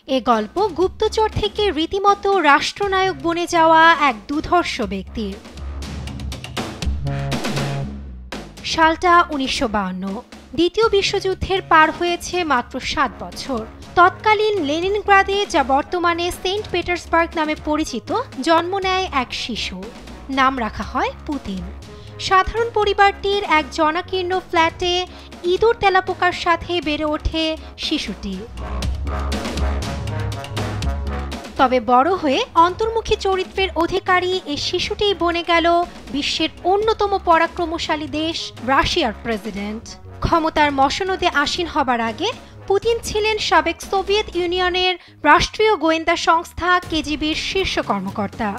এ গল্প গুপ্তচর থেকে রীতিমতো রাষ্ট্রনায়ক বনে যাওয়া এক দুর্ধর্ষ ব্যক্তির। সালটা ১৯৫২। দ্বিতীয় বিশ্বযুদ্ধের পার হয়েছে মাত্র ৭ বছর। তৎকালীন লেনিনগ্রাদে, যা বর্তমানে সেন্ট পিটার্সবার্গ নামে পরিচিত, জন্ম নেয় এক শিশু। নাম রাখা হয় পুতিন। সাধারণ পরিবারটির এক জনাকীর্ণ ফ্ল্যাটে ইঁদুর তেলাপোকার সাথে বেড়ে ওঠে শিশুটি। তবে বড় হয়ে অন্তর্মুখী চরিত্রের অধিকারী এই শিশুটিই বনে গেল বিশ্বের অন্যতম পরাক্রমশালী দেশ রাশিয়ার প্রেসিডেন্ট। ক্ষমতার মসনদে আসীন হবার আগে পুতিন ছিলেন সাবেক সোভিয়েত ইউনিয়নের রাষ্ট্রীয় গোয়েন্দা সংস্থা কেজিবির শীর্ষ কর্মকর্তা।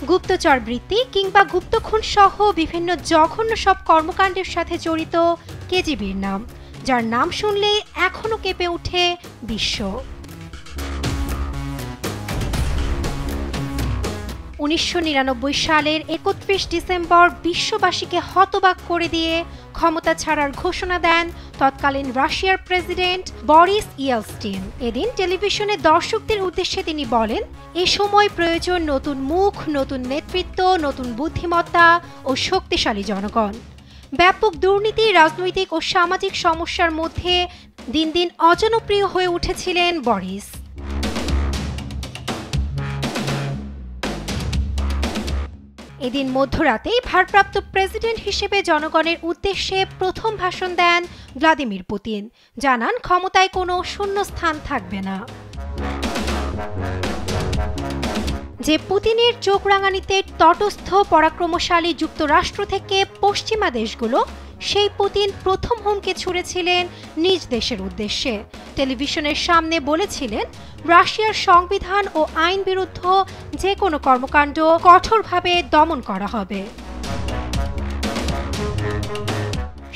গুপ্তচর বৃত্তি কিংবা গুপ্তখুন সহ বিভিন্ন জঘন্য সব কর্মকাণ্ডের সাথে জড়িত কেজিবির নাম, যার নাম শুনলেই এখনো কেঁপে ওঠে বিশ্ব। ১৯৯৯ সালের ৩১ ডিসেম্বর বিশ্ববাসীকে হতবাক করে দিয়ে ক্ষমতা ছাড়ার ঘোষণা দেন তৎকালীন রাশিয়ার প্রেসিডেন্ট বরিস ইয়েলস্টিন। এদিন টেলিভিশনে দর্শকদের উদ্দেশ্যে তিনি বলেন, এ সময় প্রয়োজন নতুন মুখ, নতুন নেতৃত্ব, নতুন বুদ্ধিমত্তা ও শক্তিশালী জনগণ। ব্যাপক দুর্নীতি, রাজনৈতিক ও সামাজিক সমস্যার মধ্যে দিন দিন অজনপ্রিয় হয়ে উঠেছিলেন বরিস। এদিন মধ্যরাতেই ভারপ্রাপ্ত প্রেসিডেন্ট হিসেবে জনগণের উদ্দেশ্যে প্রথম ভাষণ দেন ভ্লাদিমির পুতিন। জানান, ক্ষমতায় কোনো শূন্যস্থান থাকবে না। যে পুতিনের চোখ রাঙানিতে তটস্থ পরাক্রমশালী যুক্তরাষ্ট্র থেকে পশ্চিমা দেশগুলো, সেই পুতিন প্রথম হুমকি ছুড়েছিলেন নিজ দেশের উদ্দেশ্যে। টেলিভিশনের সামনে বলেছিলেন, রাশিয়ার সংবিধান ও আইন বিরুদ্ধ যে কোনো কর্মকাণ্ড কঠোরভাবে দমন করা হবে।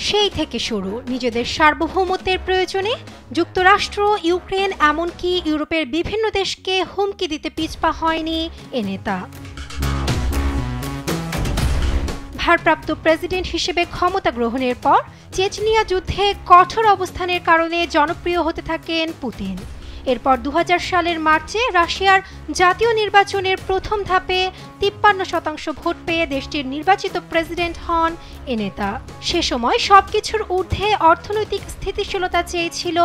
সেই থেকে শুরু নিজেদের সার্বভৌমত্বের প্রয়োজনে যুক্তরাষ্ট্র, ইউক্রেন, এমনকি ইউরোপের বিভিন্ন দেশকে হুমকি দিতে পিছপা হয়নি এ নেতা। ভারপ্রাপ্ত প্রেসিডেন্ট হিসেবে ক্ষমতা গ্রহণের পর চেচনিয়া যুদ্ধে কঠোর অবস্থানের কারণে জনপ্রিয় হতে থাকেন পুতিন। এরপর ২০০০ সালের মার্চে রাশিয়ার জাতীয় নির্বাচনের প্রথম ধাপে ৫৩% ভোট পেয়ে দেশটির নির্বাচিত প্রেসিডেন্ট হন এ নেতা। সে সময় সবকিছুর ঊর্ধ্বে অর্থনৈতিক স্থিতিশীলতা চেয়েছিল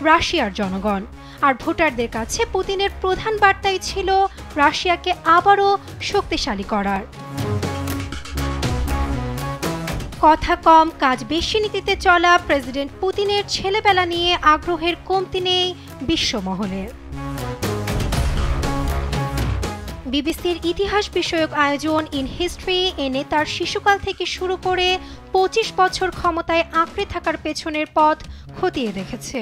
রাশিয়ার জনগণ। আর ভোটারদের কাছে পুতিনের প্রধান বার্তাই ছিল রাশিয়াকে আবারও শক্তিশালী করার। কথা কম কাজ বেশি নীতিতে চলা প্রেসিডেন্ট পুতিনের ছেলেবেলা নিয়ে আগ্রহের কমতি নেই বিশ্বমহলের। বিবিসির ইতিহাস বিষয়ক আয়োজন ইন হিস্ট্রি এ নেতার শিশুকাল থেকে শুরু করে ২৫ বছর ক্ষমতায় আঁকড়ে থাকার পেছনের পথ খতিয়ে দেখেছে।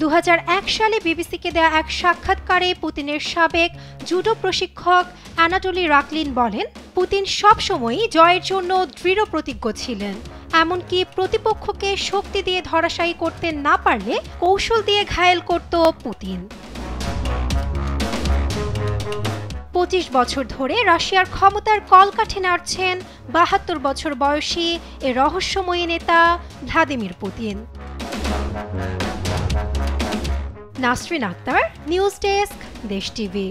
২০০১ সালে বিবিসিকে দেয়া এক সাক্ষাৎকারে পুতিনের সাবেক জুডো প্রশিক্ষক অ্যানাটোলি রাকলিন বলেন, পুতিন সবসময়ই জয়ের জন্য দৃঢ় প্রতিজ্ঞ ছিলেন। এমনকি প্রতিপক্ষকে শক্তি দিয়ে ধরাশায়ী করতে না পারলে কৌশল দিয়ে ঘায়েল করত পুতিন। ২৫ বছর ধরে রাশিয়ার ক্ষমতার কলকাঠি নাড়ছেন ৭২ বছর বয়সী এ রহস্যময়ী নেতা Vladimir Putin. Nasrin Akhtar, news desk, Desh TV.